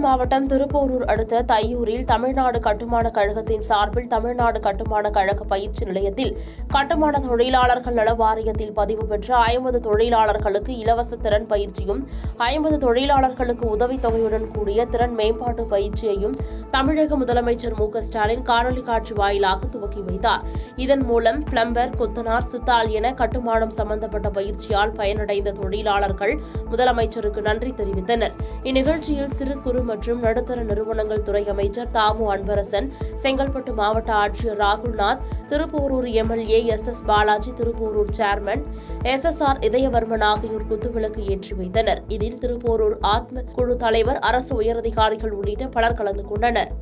மாவட்டம் திருப்போரூர் அடுத்த தையூரில் தமிழ்நாடு கட்டுமான கழகத்தின் சார்பில் தமிழ்நாடு கட்டுமான கழக பயிற்சி நிலையத்தில் கட்டுமான தொழிலாளர்கள் நல வாரியத்தில் பதிவு பெற்ற 50 தொழிலாளர்களுக்கு இலவச திறன் பயிற்சியும் 50 தொழிலாளர்களுக்கு உதவித்தொகையுடன் கூடிய திறன் மேம்பாட்டு பயிற்சியையும் தமிழக முதலமைச்சர் மு.க.ஸ்டாலின் காணொலி காட்சி வாயிலாக துவக்கி வைத்தார். இதன் மூலம் பிளம்பர், கொத்தனார், சித்தாள் என கட்டுமானம் சம்பந்தப்பட்ட பயிற்சியால் பயனடைந்த தொழிலாளர்கள் முதலமைச்சருக்கு நன்றி தெரிவித்தனர். இந்நிகழ்ச்சியில் சிறு குறு மற்றும் நடுத்தர நிறுவனங்கள் துறை அமைச்சர் தாமு அன்பரசன், செங்கல்பட்டு மாவட்ட ஆட்சியர் Rahulnath, Thiruporur MLA S. Balaji, Thiruporur chairman SSR Idhayavarman ஆகியோர் குத்துவிளக்கு ஏற்றி வைத்தனர். இதில் திருப்போரூர் ஆத்ம குழு தலைவர், அரசு உயரதிகாரிகள் உள்ளிட்ட பலர் கலந்து கொண்டனர்.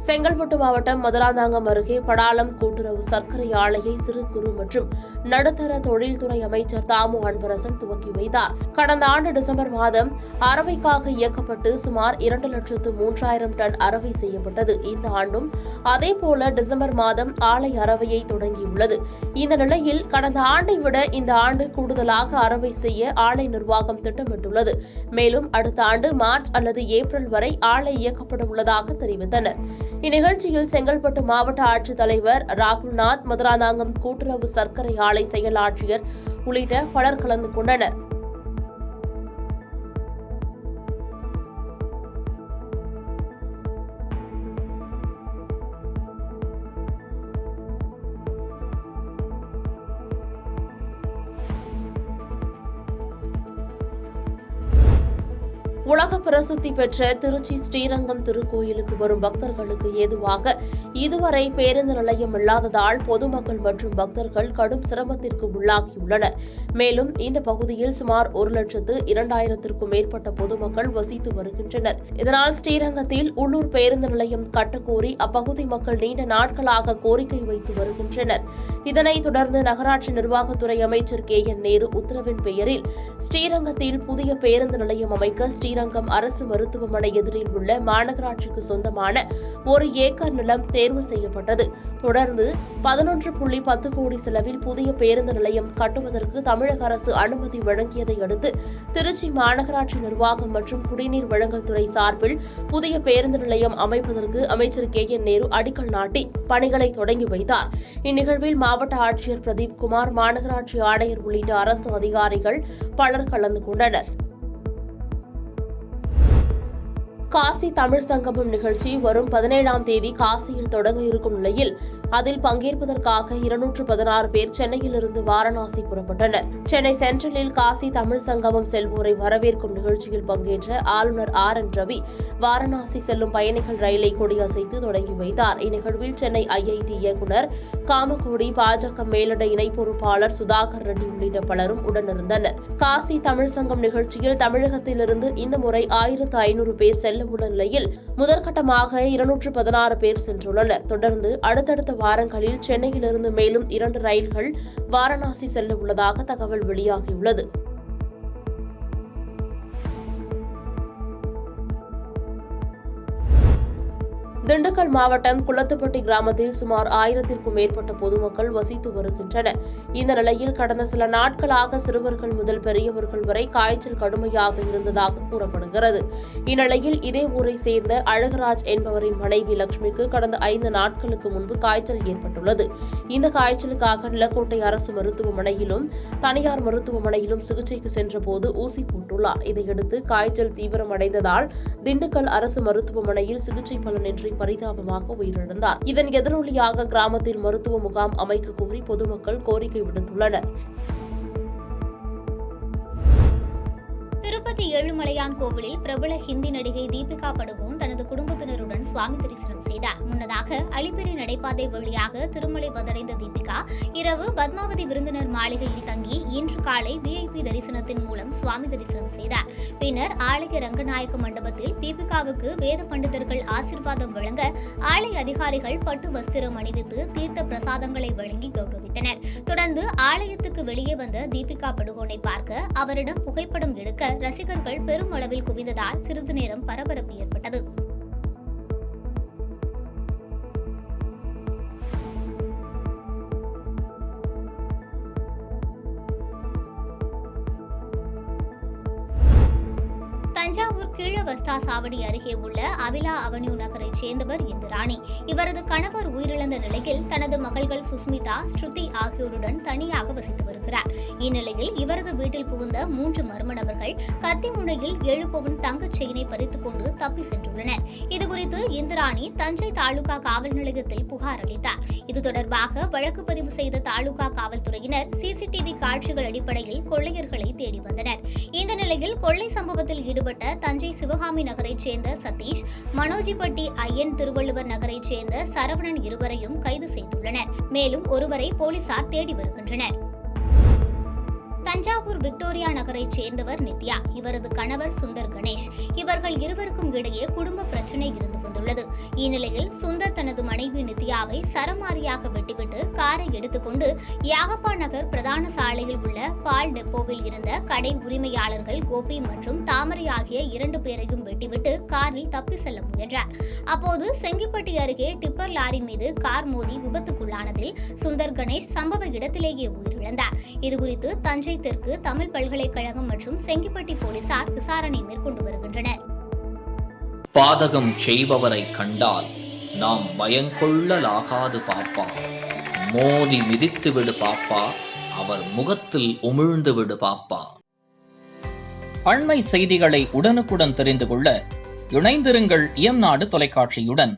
செங்கல்பட்டு மாவட்டம் மதுராந்தாங்கம் அருகே படாலம் கூட்டுறவு சர்க்கரை ஆலையை சிறு குறு மற்றும் நடுத்தர தொழில்துறை அமைச்சர் தாமு அன்பரசன் துவக்கி வைத்தார். கடந்த ஆண்டு டிசம்பர் மாதம் அரவைக்காக இயக்கப்பட்டு சுமார் 2,03,000 டன் அரவை செய்யப்பட்டது. இந்த ஆண்டும் அதேபோல டிசம்பர் மாதம் ஆலை அரவையை தொடங்கியுள்ளது. இந்த நிலையில் கடந்த ஆண்டை விட இந்த ஆண்டு கூடுதலாக அரவை செய்ய ஆலை நிர்வாகம் திட்டமிட்டுள்ளது. மேலும் அடுத்த ஆண்டு மார்ச் அல்லது ஏப்ரல் வரை ஆலை இயக்கப்பட உள்ளதாக தெரிவித்தனர். இந்நிகழ்ச்சியில் செங்கல்பட்டு மாவட்ட ஆட்சித்தலைவர் ராகுல்நாத், மதுராந்தாங்கம் கூட்டுறவு சர்க்கரை ஆலை செயலாட்சியர் உள்ளிட்ட பலர் கலந்து கொண்டனர். உலக பிரசித்தி பெற்ற திருச்சி ஸ்ரீரங்கம் திருக்கோயிலுக்கு வரும் பக்தர்களுக்கு ஏதுவாக இதுவரை பேருந்து நிலையம் இல்லாததால் பொதுமக்கள் மற்றும் பக்தர்கள் கடும் சிரமத்திற்கு உள்ளாகியுள்ளனர். மேலும் இந்த பகுதியில் சுமார் 1,02,000 மேற்பட்ட பொதுமக்கள் வசித்து வருகின்றனர். இதனால் ஸ்ரீரங்கத்தில் உள்ளூர் பேருந்து நிலையம் கட்டக்கோரி அப்பகுதி மக்கள் நீண்ட நாட்களாக கோரிக்கை வைத்து வருகின்றனர். இதனைத் தொடர்ந்து நகராட்சி நிர்வாகத்துறை அமைச்சர் KN நேரு உத்தரவின் பெயரில் ஸ்ரீரங்கத்தில் புதிய பேருந்து நிலையம் அமைக்க ஸ்ரீரங்கம் அரசு மருத்துவமனை எதிரில் உள்ள மாநகராட்சிக்கு சொந்தமான 1 ஏக்கர் நிலம் தேர்வு செய்யப்பட்டது. தொடர்ந்து 11.10 கோடி செலவில் புதிய பேருந்து நிலையம் கட்டுவதற்கு தமிழக அரசு அனுமதி வழங்கியதை அடுத்து திருச்சி மாநகராட்சி நிர்வாகம் மற்றும் குடிநீர் வழங்கல் துறை சார்பில் புதிய பேருந்து நிலையம் அமைப்பதற்கு அமைச்சர் KN நேரு அடிக்கல் நாட்டி பணிகளை தொடங்கி வைத்தார். இந்நிகழ்வில் மாவட்ட ஆட்சியர் பிரதீப் குமார், மாநகராட்சி ஆணையர் உள்ளிட்ட அரசு அதிகாரிகள் பலர் கலந்து கொண்டனர். காசி தமிழ் சங்கமம் நிகழ்ச்சி வரும் 17ஆம் தேதி காசியில் தொடங்க இருக்கும் நிலையில் அதில் பங்கேற்பதற்காக 216 பேர் சென்னையிலிருந்து வாரணாசி புறப்பட்டனர். சென்னை சென்ட்ரலில் காசி தமிழ் சங்கமம் செல்வோரை வரவேற்கும் நிகழ்ச்சியில் பங்கேற்ற ஆளுநர் RN ரவி வாரணாசி செல்லும் பயணிகள் ரயிலை கொடியசைத்து தொடங்கி வைத்தார். இந்நிகழ்வில் சென்னை IIT இயக்குநர் காமகோடி, பாஜக மேலிட இணை பொறுப்பாளர் சுதாகர் ரெட்டி உள்ளிட்ட பலரும் உடனிருந்தனர். காசி தமிழ் சங்கம் நிகழ்ச்சியில் தமிழகத்திலிருந்து இந்த முறை 1,500 பேர் செல்ல உள்ள நிலையில் முதற்கட்டமாக 216 பேர் சென்றுள்ளனர். தொடர்ந்து அடுத்தடுத்த வாரங்களில் சென்னையிலிருந்து மேலும் 2 ரயில்கள் வாரணாசி செல்ல உள்ளதாக தகவல் வெளியாகியுள்ளது. திண்டுக்கல் மாவட்டம் குளத்துப்பட்டி கிராமத்தில் சுமார் 1000க்கும் மேற்பட்ட பொதுமக்கள் வசித்து வருகின்றனர். இந்த நிலையில் கடந்த சில நாட்களாக சிறுவர்கள் முதல் பெரியவர்கள் வரை காய்ச்சல் கடுமையாக இருந்ததாக கூறப்படுகிறது. இந்நிலையில் இதே ஊரை சேர்ந்த அழகராஜ் என்பவரின் மனைவி லட்சுமிக்கு கடந்த 5 நாட்களுக்கு முன்பு காய்ச்சல் ஏற்பட்டுள்ளது. இந்த காய்ச்சலுக்காக நிலக்கோட்டை அரசு மருத்துவமனையிலும் தனியார் மருத்துவமனையிலும் சிகிச்சைக்கு சென்றபோது ஊசி போட்டுள்ளார். இதையடுத்து காய்ச்சல் தீவிரமடைந்ததால் திண்டுக்கல் அரசு மருத்துவமனையில் சிகிச்சை பலனின்றி பரிதாபமாக உயிரிழந்தார். இதன் எதிரொலியாக கிராமத்தில் மருத்துவ முகாம் அமைக்க கோரி பொதுமக்கள் கோரிக்கை விடுத்துள்ளனர். திருப்பதி ஏழுமலையான் கோவிலில் பிரபல ஹிந்தி நடிகை தீபிகா படுகோன் தனது குடும்பத்தினருடன் சுவாமி தரிசனம் செய்தார். முன்னதாக அலிப்பிரி நடைபாதை வழியாக திருமலை வந்தடைந்த தீபிகா இரவு பத்மாவதி விருந்தினர் மாளிகையில் தங்கி இன்று காலை VIP தரிசனத்தின் மூலம் சுவாமி தரிசனம் செய்தார். பின்னர் ஆலய ரங்கநாயக மண்டபத்தில் தீபிகாவுக்கு வேத பண்டிதர்கள் ஆசீர்வாதம் வழங்க ஆலய அதிகாரிகள் பட்டு வஸ்திரம் அணிவித்து தீர்த்த பிரசாதங்களை வழங்கி கௌரவித்தனர். தொடர்ந்து ஆலயத்துக்கு வெளியே வந்த தீபிகா படுகோனை பார்க்க அவரிடம் புகைப்படம் எடுக்க ரசிகர்கள் பெரும் அளவில் குவிந்ததால் சிறிது நேரம் பரபரப்பு ஏற்பட்டது. தஞ்சாவூர் கீழவஸ்தா சாவடி அருகே உள்ள அவிலா அவென்யூ நகரைச் சேர்ந்தவர் இந்திராணி. இவரது கணவர் உயிரிழந்த நிலையில் தனது மகள்கள் சுஸ்மிதா, ஸ்ருதி ஆகியோருடன் தனியாக வசித்து வருகிறார். இந்நிலையில் இவரது வீட்டில் புகுந்த 3 மர்ம நபர்கள் கத்தி முனையில் 7 பவுன் தங்கச் செயினை பறித்துக் கொண்டு தப்பி சென்றுள்ளனர். இதுகுறித்து இந்திராணி தஞ்சை தாலுகா காவல் நிலையத்தில் புகார் அளித்தார். இது தொடர்பாக வழக்கு பதிவு செய்த தாலுகா காவல்துறையினர் சிசிடிவி காட்சிகள் அடிப்படையில் கொள்ளையர்களை தேடி வந்தனர். இந்த நிலையில் கொள்ளை சம்பவத்தில் ஈடுபட்ட தஞ்சை சிவகாமி நகரைச் சேர்ந்த சதீஷ், மனோஜிப்பட்டி ஐயன் திருவள்ளுவர் நகரைச் சேர்ந்த சரவணன் இருவரையும் கைது செய்துள்ளனர். மேலும் ஒருவரை போலீசார் தேடி வருகின்றனர். தஞ்சாவூர் விக்டோரியா நகரைச் சேர்ந்தவர் நித்யா. இவரது கணவர் சுந்தர் கணேஷ். இவர்கள் இருவருக்கும் இடையே குடும்ப பிரச்சனை இருந்து வந்துள்ளது. இந்நிலையில் சுந்தர் தனது மனைவி நித்யாவை சரமாரியாக வெட்டிவிட்டு காரை எடுத்துக்கொண்டு யாகப்பா நகர் பிரதான சாலையில் உள்ள பால் டெப்போவில் இருந்த கடை உரிமையாளர்கள் கோபி மற்றும் தாமரை ஆகிய 2 பேரையும் வெட்டிவிட்டு காரில் தப்பி செல்ல முயன்றார். அப்போது செங்கிப்பட்டி அருகே டிப்பர் லாரி மீது கார் மோதி விபத்துக்குள்ளானதில் சுந்தர் கணேஷ் சம்பவ இடத்திலேயே உயிரிழந்தார். இதுகுறித்து தஞ்சை தெற்கு தமிழ் பல்கலைக்கழகம் மற்றும் செங்கிப்பட்டி போலீசார் விசாரணை மேற்கொண்டு வருகின்றனர். பாதகம் செய்பவரை கண்டால் நாம் பயங்கொள்ளலாகாது பாப்பா. மோதி மிதித்து விடு பாப்பா, அவர் முகத்தில் உமிழ்ந்து விடு பாப்பா. அண்மை செய்திகளை உடனுக்குடன் தெரிந்து கொள்ள இணைந்திருங்கள் எம் நாடு தொலைக்காட்சியுடன்.